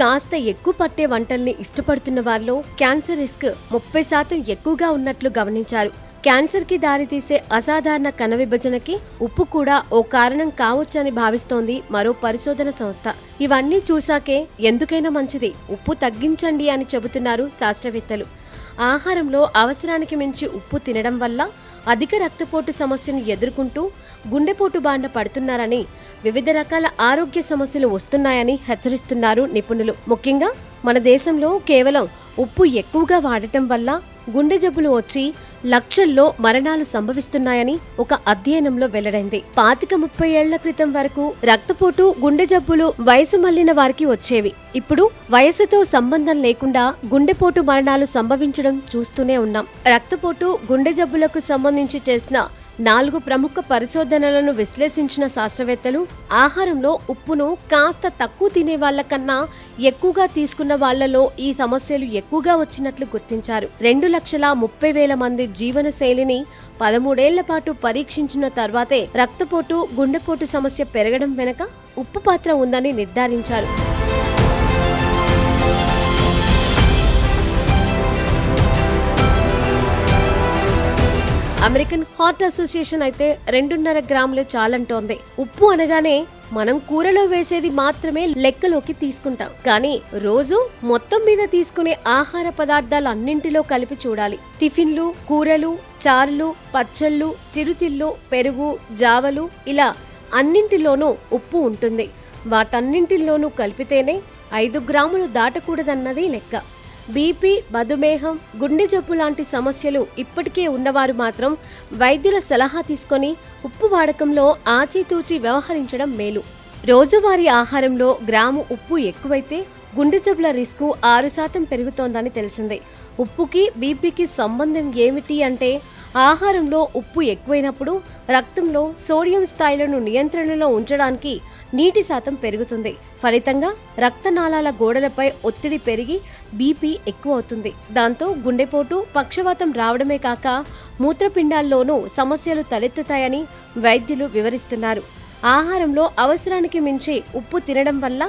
కాస్త ఎక్కువ పట్టే వంటల్ని ఇష్టపడుతున్న వారిలో క్యాన్సర్ రిస్క్ 30% ఎక్కువగా ఉన్నట్లు గమనించారు. క్యాన్సర్కి దారితీసే అసాధారణ కణ విభజనకి ఉప్పు కూడా ఓ కారణం కావచ్చని భావిస్తోంది మరో పరిశోధన సంస్థ. ఇవన్నీ చూశాకే ఎందుకైనా మంచిది ఉప్పు తగ్గించండి అని చెబుతున్నారు శాస్త్రవేత్తలు. ఆహారంలో అవసరానికి మించి ఉప్పు తినడం వల్ల అధిక రక్తపోటు సమస్యను ఎదుర్కొంటూ గుండెపోటు బారిన పడుతున్నారని, వివిధ రకాల ఆరోగ్య సమస్యలు వస్తున్నాయని హెచ్చరిస్తున్నారు నిపుణులు. ముఖ్యంగా మన దేశంలో కేవలం ఉప్పు ఎక్కువగా వాడటం వల్ల గుండె జబ్బులు వచ్చి లక్షల్లో మరణాలు సంభవిస్తున్నాయని ఒక అధ్యయనంలో వెల్లడైంది. 25-30 ఏళ్ల క్రితం వరకు రక్తపోటు, గుండె జబ్బులు వయసు మళ్లిన వారికి వచ్చేవి. ఇప్పుడు వయసుతో సంబంధం లేకుండా గుండెపోటు మరణాలు సంభవించడం చూస్తూనే ఉన్నాం. రక్తపోటు, గుండె జబ్బులకు సంబంధించి చేసిన 4 ప్రముఖ పరిశోధనలను విశ్లేషించిన శాస్త్రవేత్తలు ఆహారంలో ఉప్పును కాస్త తక్కువ తినే వాళ్లకన్నా ఎక్కువగా తీసుకున్న వాళ్లలో ఈ సమస్యలు ఎక్కువగా వచ్చినట్లు గుర్తించారు. 2,30,000 మంది జీవన శైలిని 13 ఏళ్ల పాటు పరీక్షించిన తర్వాతే రక్తపోటు, గుండెపోటు సమస్య పెరగడం వెనుక ఉప్పు పాత్ర ఉందని నిర్ధారించారు. అమెరికన్ హార్ట్ అసోసియేషన్ అయితే 2.5 గ్రాములే చాలంటోంది. ఉప్పు అనగానే మనం కూరలో వేసేది మాత్రమే లెక్కలోకి తీసుకుంటాం. కానీ రోజు మొత్తం మీద తీసుకునే ఆహార పదార్థాలు అన్నింటిలో కలిపి చూడాలి. టిఫిన్లు, కూరలు, చారులు, పచ్చళ్ళు, చిరుతిళ్ళు, పెరుగు, జావలు ఇలా అన్నింటిలోనూ ఉప్పు ఉంటుంది. వాటన్నింటిలోనూ కలిపితేనే 5 గ్రాములు దాటకూడదన్నది లెక్క. బీపీ, మధుమేహం, గుండె జబ్బు లాంటి సమస్యలు ఇప్పటికే ఉన్నవారు మాత్రం వైద్యుల సలహా తీసుకొని ఉప్పు వాడకంలో ఆచితూచి వ్యవహరించడం మేలు. రోజువారీ ఆహారంలో గ్రాము ఉప్పు ఎక్కువైతే గుండె జబ్బుల రిస్కు 6% పెరుగుతోందని తెలిసింది. ఉప్పుకి బీపీకి సంబంధం ఏమిటి అంటే, ఆహారంలో ఉప్పు ఎక్కువైనప్పుడు రక్తంలో సోడియం స్థాయిలను నియంత్రణలో ఉంచడానికి నీటి శాతం పెరుగుతుంది. ఫలితంగా రక్తనాళాల గోడలపై ఒత్తిడి పెరిగి బీపీ ఎక్కువ అవుతుంది. దాంతో గుండెపోటు, పక్షవాతం రావడమే కాక మూత్రపిండాల్లోనూ సమస్యలు తలెత్తుతాయని వైద్యులు వివరిస్తున్నారు. ఆహారంలో అవసరానికి మించి ఉప్పు తినడం వల్ల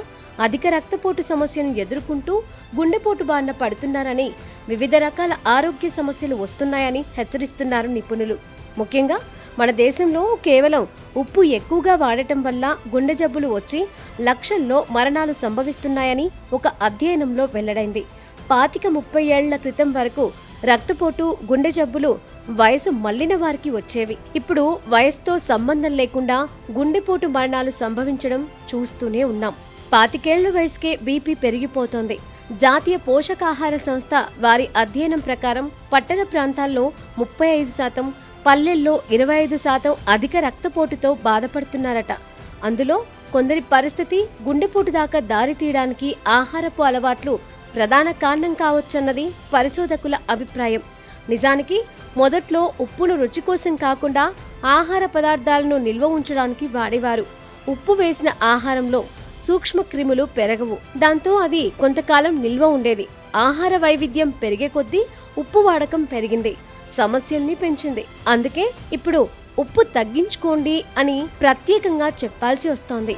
అధిక రక్తపోటు సమస్యను ఎదుర్కొంటూ గుండెపోటు బారిన పడుతున్నారని, వివిధ రకాల ఆరోగ్య సమస్యలు వస్తున్నాయని హెచ్చరిస్తున్నారు నిపుణులు. ముఖ్యంగా మన దేశంలో కేవలం ఉప్పు ఎక్కువగా వాడటం వల్ల గుండె జబ్బులు వచ్చి లక్షల్లో మరణాలు సంభవిస్తున్నాయని ఒక అధ్యయనంలో వెల్లడైంది. 25-30 ఏళ్ల క్రితం వరకు రక్తపోటు, గుండె జబ్బులు వయసు మళ్లిన వారికి వచ్చేవి. ఇప్పుడు వయసుతో సంబంధం లేకుండా గుండెపోటు మరణాలు సంభవించడం చూస్తూనే ఉన్నాం. 25 ఏళ్ల వయసుకే బీపీ పెరిగిపోతోంది. జాతీయ పోషకాహార సంస్థ వారి అధ్యయనం ప్రకారం పట్టణ ప్రాంతాల్లో 35%, పల్లెల్లో 25% అధిక రక్తపోటుతో బాధపడుతున్నారట. అందులో కొందరి పరిస్థితి గుండెపోటు దాకా దారి తీయడానికి ఆహారపు అలవాట్లు ప్రధాన కారణం కావచ్చన్నది పరిశోధకుల అభిప్రాయం. నిజానికి మొదట్లో ఉప్పును రుచి కోసం కాకుండా ఆహార పదార్థాలను నిల్వ ఉంచడానికి వాడేవారు. ఉప్పు వేసిన ఆహారంలో సూక్ష్మ క్రిములు పెరగవు. దాంతో అది కొంతకాలం నిల్వ ఉండేది. ఆహార వైవిధ్యం పెరిగే కొద్దీ ఉప్పు వాడకం పెరిగింది, సమస్యల్ని పెంచింది. అందుకే ఇప్పుడు ఉప్పు తగ్గించుకోండి అని ప్రత్యేకంగా చెప్పాల్సి వస్తోంది.